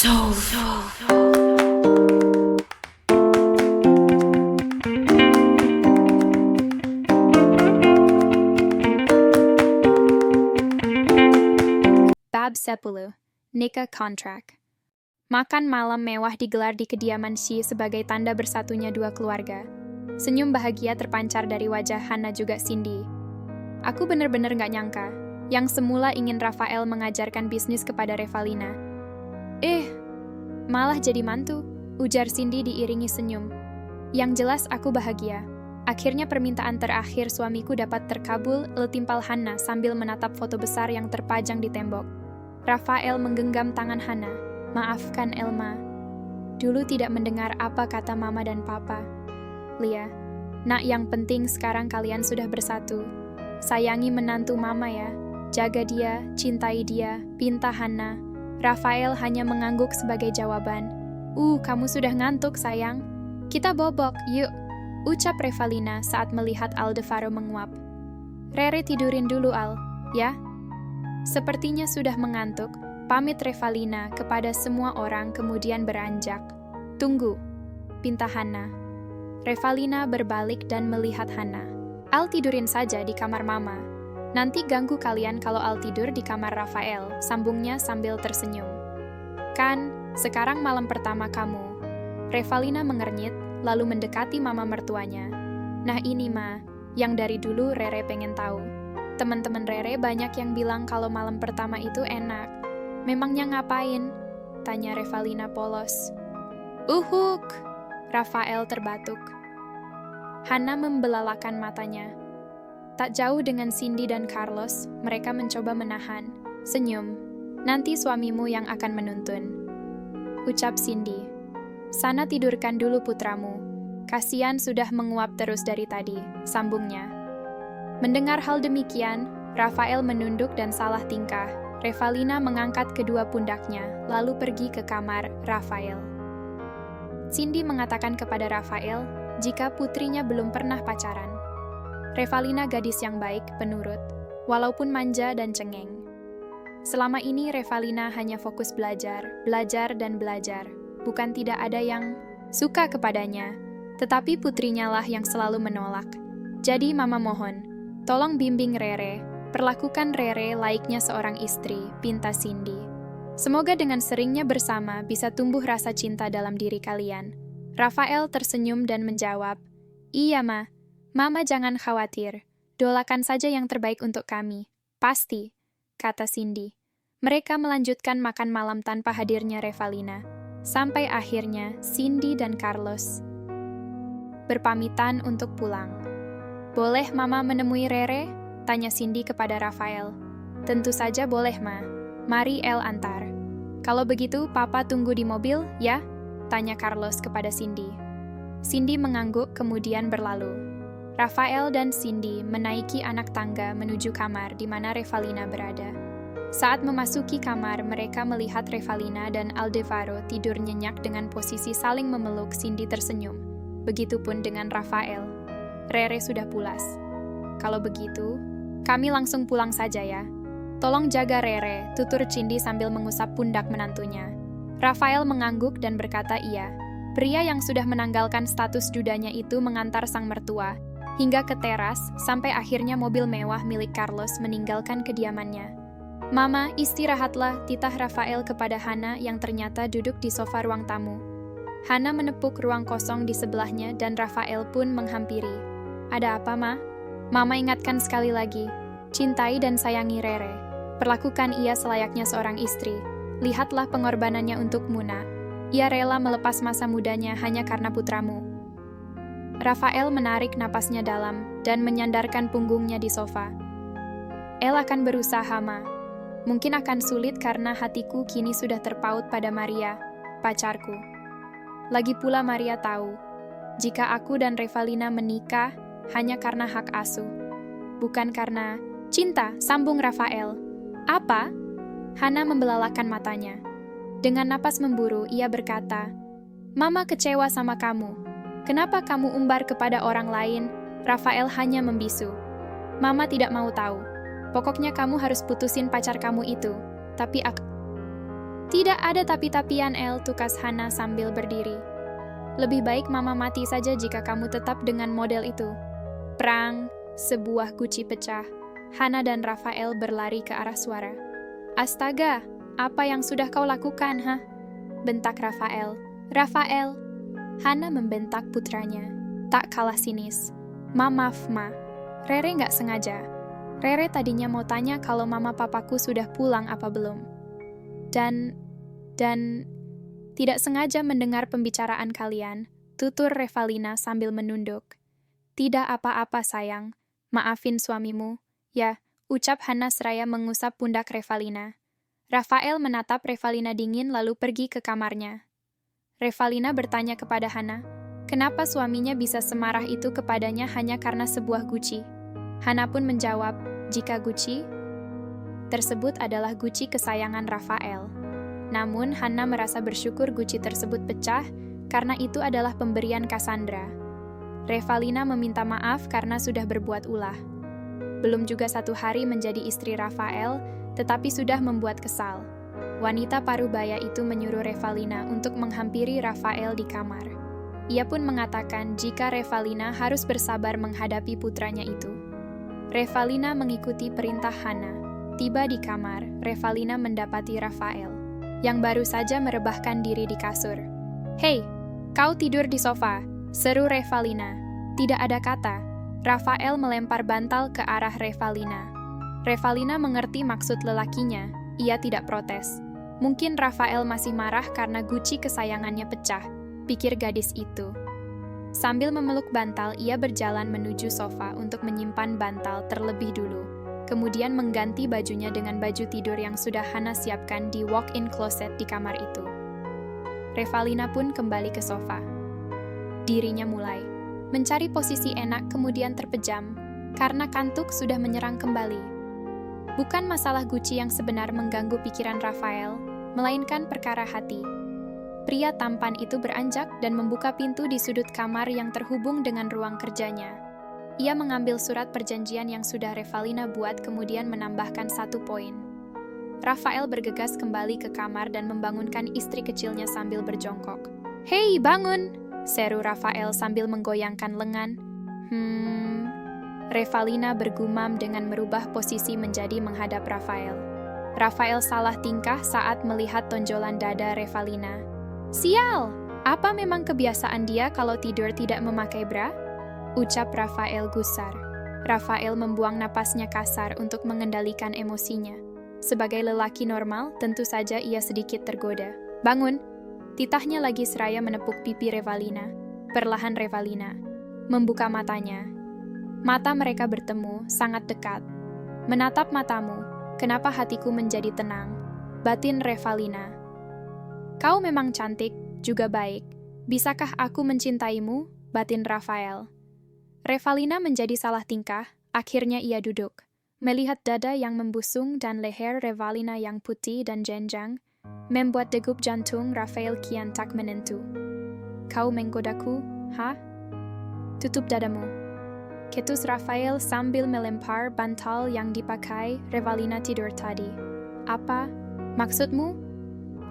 Bab 10. Nikah Kontrak. Makan malam mewah digelar di kediaman Shi sebagai tanda bersatunya dua keluarga. Senyum bahagia terpancar dari wajah Hana juga Cindy. Aku benar-benar gak nyangka, yang semula ingin Rafael mengajarkan bisnis kepada Revalina. Malah jadi mantu, ujar Cindy diiringi senyum. Yang jelas aku bahagia. Akhirnya permintaan terakhir suamiku dapat terkabul, letimpal Hana sambil menatap foto besar yang terpajang di tembok. Rafael menggenggam tangan Hana. Maafkan Elma. Dulu tidak mendengar apa kata mama dan papa. Lia, nak, yang penting sekarang kalian sudah bersatu. Sayangi menantu mama ya. Jaga dia, cintai dia, pinta Hana. Rafael hanya mengangguk sebagai jawaban. Kamu sudah ngantuk sayang. Kita bobok, yuk. Ucap Revalina saat melihat Aldebaran menguap. Rere tidurin dulu Al, ya. Sepertinya sudah mengantuk, pamit Revalina kepada semua orang kemudian beranjak. Tunggu, pinta Hana. Revalina berbalik dan melihat Hana. Al tidurin saja di kamar mama. Nanti ganggu kalian kalau Al tidur di kamar Rafael, sambungnya sambil tersenyum. Kan, sekarang malam pertama kamu. Revalina mengernyit, lalu mendekati mama mertuanya. Nah ini Ma, yang dari dulu Rere pengen tahu. Teman-teman Rere banyak yang bilang kalau malam pertama itu enak. Memangnya ngapain? Tanya Revalina polos. Uhuk! Rafael terbatuk. Hana membelalakan matanya. Tak jauh dengan Cindy dan Carlos, mereka mencoba menahan. Senyum. Nanti suamimu yang akan menuntun. Ucap Cindy. Sana tidurkan dulu putramu. Kasian sudah menguap terus dari tadi, sambungnya. Mendengar hal demikian, Rafael menunduk dan salah tingkah. Revalina mengangkat kedua pundaknya, lalu pergi ke kamar Rafael. Cindy mengatakan kepada Rafael, jika putrinya belum pernah pacaran. Revalina gadis yang baik, penurut, walaupun manja dan cengeng. Selama ini Revalina hanya fokus belajar, dan belajar. Bukan tidak ada yang suka kepadanya, tetapi putrinya lah yang selalu menolak. Jadi Mama mohon, tolong bimbing Rere, perlakukan Rere layaknya seorang istri, pinta Cindy. Semoga dengan seringnya bersama bisa tumbuh rasa cinta dalam diri kalian. Rafael tersenyum dan menjawab, Iya Ma, Mama jangan khawatir, doakan saja yang terbaik untuk kami. Pasti, kata Cindy. Mereka melanjutkan makan malam tanpa hadirnya Revalina. Sampai akhirnya Cindy dan Carlos berpamitan untuk pulang. Boleh Mama menemui Rere? Tanya Cindy kepada Rafael. Tentu saja boleh Ma. Mari El antar. Kalau begitu Papa tunggu di mobil, ya? Tanya Carlos kepada Cindy. Cindy mengangguk kemudian berlalu. Rafael dan Cindy menaiki anak tangga menuju kamar di mana Revalina berada. Saat memasuki kamar, mereka melihat Revalina dan Aldebaran tidur nyenyak dengan posisi saling memeluk. Cindy tersenyum. Begitupun dengan Rafael. Rere sudah pulas. Kalau begitu, kami langsung pulang saja ya. Tolong jaga Rere, tutur Cindy sambil mengusap pundak menantunya. Rafael mengangguk dan berkata iya. Pria yang sudah menanggalkan status dudanya itu mengantar sang mertua hingga ke teras, sampai akhirnya mobil mewah milik Carlos meninggalkan kediamannya. Mama, istirahatlah, titah Rafael kepada Hana yang ternyata duduk di sofa ruang tamu. Hana menepuk ruang kosong di sebelahnya dan Rafael pun menghampiri. Ada apa, Ma? Mama ingatkan sekali lagi, cintai dan sayangi Rere. Perlakukan ia selayaknya seorang istri. Lihatlah pengorbanannya untuk Muna. Ia rela melepas masa mudanya hanya karena putramu. Rafael menarik napasnya dalam dan menyandarkan punggungnya di sofa. El akan berusaha, Ma. Mungkin akan sulit karena hatiku kini sudah terpaut pada Maria, pacarku. Lagi pula Maria tahu, jika aku dan Revalina menikah hanya karena hak asuh, bukan karena cinta, sambung Rafael. Apa? Hana membelalakan matanya. Dengan napas memburu, ia berkata, Mama kecewa sama kamu. Kenapa kamu umbar kepada orang lain? Rafael hanya membisu. Mama tidak mau tahu. Pokoknya kamu harus putusin pacar kamu itu. Tapi Tidak ada tapi-tapian, El, tukas Hana sambil berdiri. Lebih baik Mama mati saja jika kamu tetap dengan model itu. Prang, sebuah guci pecah. Hana dan Rafael berlari ke arah suara. Astaga, apa yang sudah kau lakukan, ha? Bentak Rafael. Rafael! Hana membentak putranya. Tak kalah sinis. Maaf, Ma. Rere nggak sengaja. Rere tadinya mau tanya kalau mama papaku sudah pulang apa belum. Dan tidak sengaja mendengar pembicaraan kalian, tutur Revalina sambil menunduk. Tidak apa-apa, sayang. Maafin suamimu. Ya, ucap Hana seraya mengusap pundak Revalina. Rafael menatap Revalina dingin lalu pergi ke kamarnya. Revalina bertanya kepada Hana, kenapa suaminya bisa semarah itu kepadanya hanya karena sebuah guci? Hana pun menjawab, jika guci tersebut adalah guci kesayangan Rafael. Namun, Hana merasa bersyukur guci tersebut pecah karena itu adalah pemberian Cassandra. Revalina meminta maaf karena sudah berbuat ulah. Belum juga 1 hari menjadi istri Rafael, tetapi sudah membuat kesal. Wanita parubaya itu menyuruh Revalina untuk menghampiri Rafael di kamar. Ia pun mengatakan jika Revalina harus bersabar menghadapi putranya itu. Revalina mengikuti perintah Hana. Tiba di kamar, Revalina mendapati Rafael, yang baru saja merebahkan diri di kasur. "Hei, kau tidur di sofa," seru Revalina. Tidak ada kata. Rafael melempar bantal ke arah Revalina. Revalina mengerti maksud lelakinya. Ia tidak protes. Mungkin Rafael masih marah karena guci kesayangannya pecah, pikir gadis itu. Sambil memeluk bantal, ia berjalan menuju sofa untuk menyimpan bantal terlebih dulu. Kemudian mengganti bajunya dengan baju tidur yang sudah Hana siapkan di walk-in closet di kamar itu. Revalina pun kembali ke sofa. Dirinya mulai mencari posisi enak kemudian terpejam, karena kantuk sudah menyerang kembali. Bukan masalah guci yang sebenar mengganggu pikiran Rafael, melainkan perkara hati. Pria tampan itu beranjak dan membuka pintu di sudut kamar yang terhubung dengan ruang kerjanya. Ia mengambil surat perjanjian yang sudah Revalina buat kemudian menambahkan 1 poin. Rafael bergegas kembali ke kamar dan membangunkan istri kecilnya sambil berjongkok. "Hei, bangun!" seru Rafael sambil menggoyangkan lengan. Revalina bergumam dengan merubah posisi menjadi menghadap Rafael. Rafael salah tingkah saat melihat tonjolan dada Revalina. "Sial! Apa memang kebiasaan dia kalau tidur tidak memakai bra?" ucap Rafael gusar. Rafael membuang napasnya kasar untuk mengendalikan emosinya. Sebagai lelaki normal, tentu saja ia sedikit tergoda. "Bangun!" Titahnya lagi seraya menepuk pipi Revalina. Perlahan Revalina membuka matanya. Mata mereka bertemu, sangat dekat. "Menatap matamu, kenapa hatiku menjadi tenang?" batin Revalina. "Kau memang cantik, juga baik. Bisakah aku mencintaimu?" batin Rafael. Revalina menjadi salah tingkah, akhirnya ia duduk. Melihat dada yang membusung dan leher Revalina yang putih dan jenjang, membuat degup jantung Rafael kian tak menentu. "Kau menggodaku, ha? Tutup dadamu." Ketus Rafael sambil melempar bantal yang dipakai Revalina tidur tadi. "Apa maksudmu?"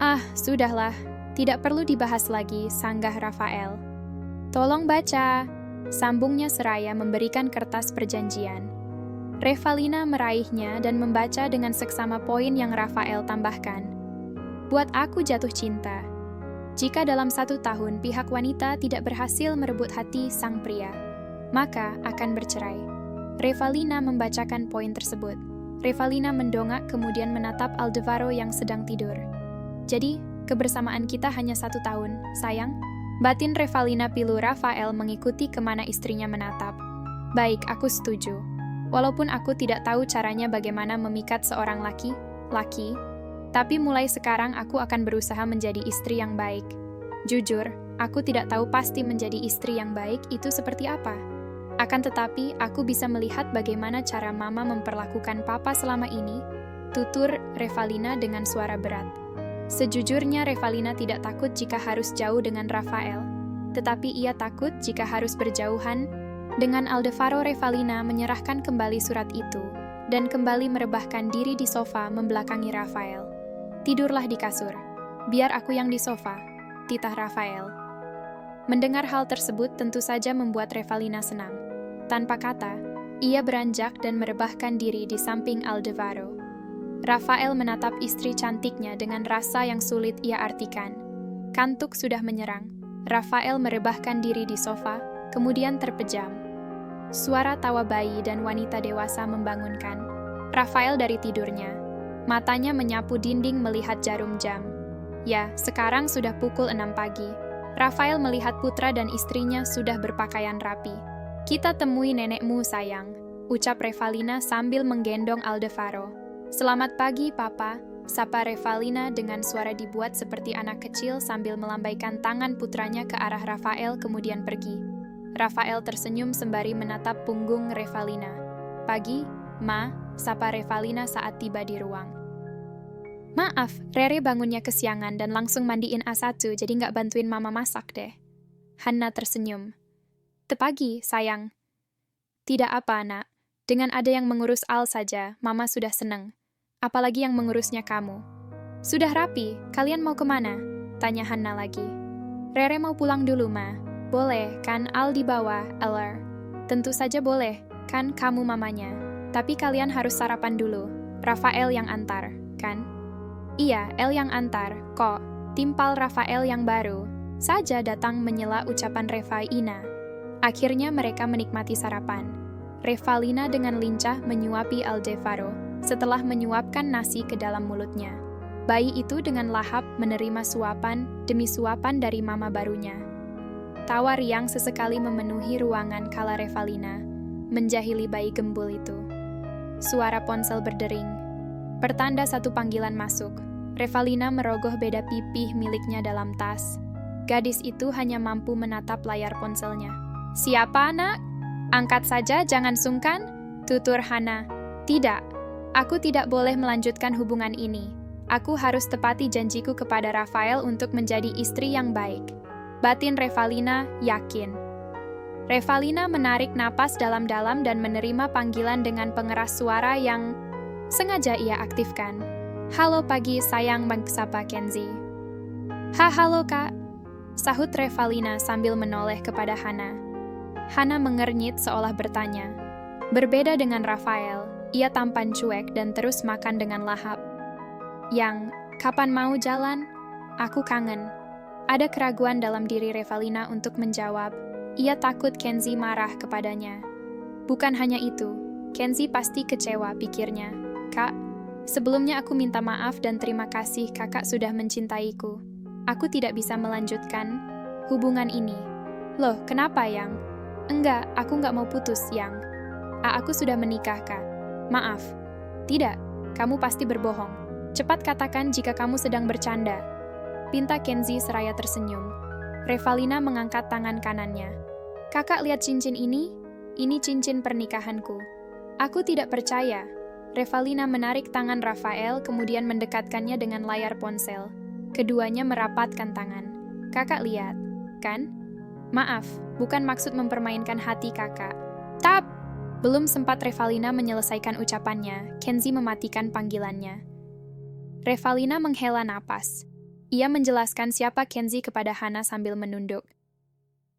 "Ah, sudahlah. Tidak perlu dibahas lagi," sanggah Rafael. "Tolong baca," sambungnya seraya memberikan kertas perjanjian. Revalina meraihnya dan membaca dengan seksama poin yang Rafael tambahkan. "Buat aku jatuh cinta. Jika dalam 1 tahun pihak wanita tidak berhasil merebut hati sang pria, maka akan bercerai." Revalina membacakan poin tersebut. Revalina mendongak kemudian menatap Aldevaro yang sedang tidur. "Jadi, kebersamaan kita hanya 1 tahun, sayang?" batin Revalina pilu Rafael mengikuti kemana istrinya menatap. "Baik, aku setuju. Walaupun aku tidak tahu caranya bagaimana memikat seorang laki, tapi mulai sekarang aku akan berusaha menjadi istri yang baik. Jujur, aku tidak tahu pasti menjadi istri yang baik itu seperti apa. Akan tetapi, aku bisa melihat bagaimana cara Mama memperlakukan Papa selama ini," tutur Revalina dengan suara berat. Sejujurnya Revalina tidak takut jika harus jauh dengan Rafael, tetapi ia takut jika harus berjauhan dengan Aldevaro. Revalina menyerahkan kembali surat itu, dan kembali merebahkan diri di sofa membelakangi Rafael. Tidurlah di kasur. Biar aku yang di sofa, titah Rafael. Mendengar hal tersebut tentu saja membuat Revalina senang. Tanpa kata, ia beranjak dan merebahkan diri di samping Aldebaran. Rafael menatap istri cantiknya dengan rasa yang sulit ia artikan. Kantuk sudah menyerang. Rafael merebahkan diri di sofa, kemudian terpejam. Suara tawa bayi dan wanita dewasa membangunkan Rafael dari tidurnya. Matanya menyapu dinding melihat jarum jam. Ya, sekarang sudah pukul 6 pagi. Rafael melihat putra dan istrinya sudah berpakaian rapi. Kita temui nenekmu, sayang, ucap Revalina sambil menggendong Aldebaran. Selamat pagi, Papa, sapa Revalina dengan suara dibuat seperti anak kecil sambil melambaikan tangan putranya ke arah Rafael kemudian pergi. Rafael tersenyum sembari menatap punggung Revalina. Pagi, Ma, sapa Revalina saat tiba di ruang. Maaf, Rere bangunnya kesiangan dan langsung mandiin A1 jadi nggak bantuin Mama masak deh. Hanna tersenyum. Tepagi, sayang. Tidak apa, Nak. Dengan ada yang mengurus Al saja, Mama sudah seneng. Apalagi yang mengurusnya kamu. Sudah rapi, kalian mau kemana? Tanya Hanna lagi. Rere mau pulang dulu, Ma. Boleh, kan Al dibawa, Eller? Tentu saja boleh, kan kamu mamanya. Tapi kalian harus sarapan dulu. Rafael yang antar, kan? Iya, El yang antar, kok. Timpal Rafael yang baru saja datang menyela ucapan Revalina. Akhirnya mereka menikmati sarapan. Revalina dengan lincah menyuapi Aldebaran setelah menyuapkan nasi ke dalam mulutnya. Bayi itu dengan lahap menerima suapan demi suapan dari mama barunya. Tawa riang sesekali memenuhi ruangan kala Revalina menjahili bayi gembul itu. Suara ponsel berdering. Pertanda satu panggilan masuk. Revalina merogoh beda pipih miliknya dalam tas. Gadis itu hanya mampu menatap layar ponselnya. Siapa, Nak? Angkat saja, jangan sungkan, tutur Hanna. Tidak, aku tidak boleh melanjutkan hubungan ini. Aku harus tepati janjiku kepada Rafael untuk menjadi istri yang baik. Batin Revalina yakin. Revalina menarik napas dalam-dalam dan menerima panggilan dengan pengeras suara yang sengaja ia aktifkan. Halo pagi, sayang, sapa Kenzie. Halo, Kak. Sahut Revalina sambil menoleh kepada Hanna. Hanna mengernyit seolah bertanya. Berbeda dengan Rafael, ia tampan cuek dan terus makan dengan lahap. Yang, kapan mau jalan? Aku kangen. Ada keraguan dalam diri Revalina untuk menjawab. Ia takut Kenzie marah kepadanya. Bukan hanya itu, Kenzie pasti kecewa, pikirnya. Kak, sebelumnya aku minta maaf dan terima kasih kakak sudah mencintaiku. Aku tidak bisa melanjutkan hubungan ini. Loh, kenapa, Yang? Enggak, aku nggak mau putus, Yang. Aku sudah menikah, Kak. Maaf. Tidak, kamu pasti berbohong. Cepat katakan jika kamu sedang bercanda. Pinta Kenzie seraya tersenyum. Revalina mengangkat tangan kanannya. Kakak lihat cincin ini? Ini cincin pernikahanku. Aku tidak percaya. Revalina menarik tangan Rafael kemudian mendekatkannya dengan layar ponsel. Keduanya merapatkan tangan. Kakak lihat, kan? Maaf, bukan maksud mempermainkan hati kakak. Tap! Belum sempat Revalina menyelesaikan ucapannya, Kenzie mematikan panggilannya. Revalina menghela napas. Ia menjelaskan siapa Kenzie kepada Hanna sambil menunduk.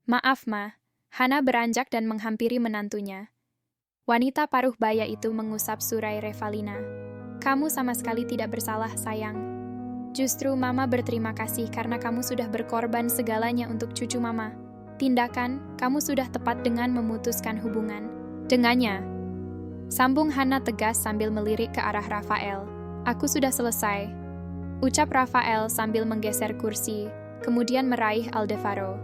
Maaf, Ma. Hanna beranjak dan menghampiri menantunya. Wanita paruh baya itu mengusap surai Revalina. Kamu sama sekali tidak bersalah, sayang. Justru Mama berterima kasih karena kamu sudah berkorban segalanya untuk cucu Mama. Tindakan, kamu sudah tepat dengan memutuskan hubungan dengannya. Sambung Hanna tegas sambil melirik ke arah Rafael. Aku sudah selesai. Ucap Rafael sambil menggeser kursi, kemudian meraih Aldebaran.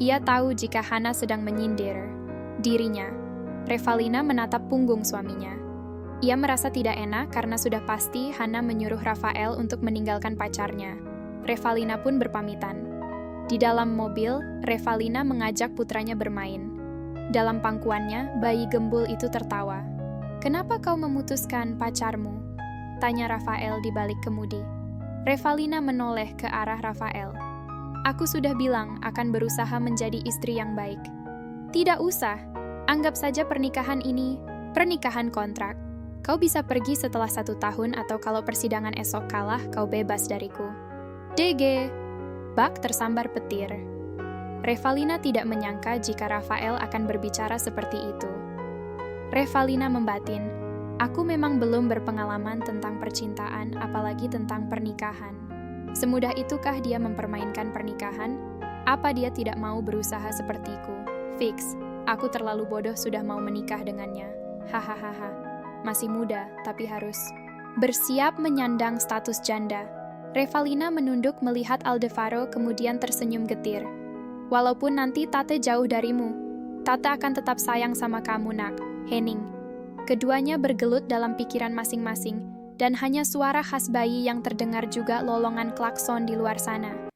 Ia tahu jika Hanna sedang menyindir dirinya. Revalina menatap punggung suaminya. Ia merasa tidak enak karena sudah pasti Hanna menyuruh Rafael untuk meninggalkan pacarnya. Revalina pun berpamitan. Di dalam mobil, Revalina mengajak putranya bermain. Dalam pangkuannya, bayi gembul itu tertawa. Kenapa kau memutuskan pacarmu? Tanya Rafael di balik kemudi. Revalina menoleh ke arah Rafael. Aku sudah bilang akan berusaha menjadi istri yang baik. Tidak usah, anggap saja pernikahan ini pernikahan kontrak. Kau bisa pergi setelah 1 tahun atau kalau persidangan esok kalah, kau bebas dariku. DG. Bak tersambar petir. Revalina tidak menyangka jika Rafael akan berbicara seperti itu. Revalina membatin, aku memang belum berpengalaman tentang percintaan, apalagi tentang pernikahan. Semudah itukah dia mempermainkan pernikahan? Apa dia tidak mau berusaha sepertiku? Fix, aku terlalu bodoh sudah mau menikah dengannya. Hahaha, masih muda, tapi harus bersiap menyandang status janda. Revalina menunduk melihat Aldevaro kemudian tersenyum getir. Walaupun nanti Tate jauh darimu, Tate akan tetap sayang sama kamu, nak. Henning. Keduanya bergelut dalam pikiran masing-masing, dan hanya suara khas bayi yang terdengar juga lolongan klakson di luar sana.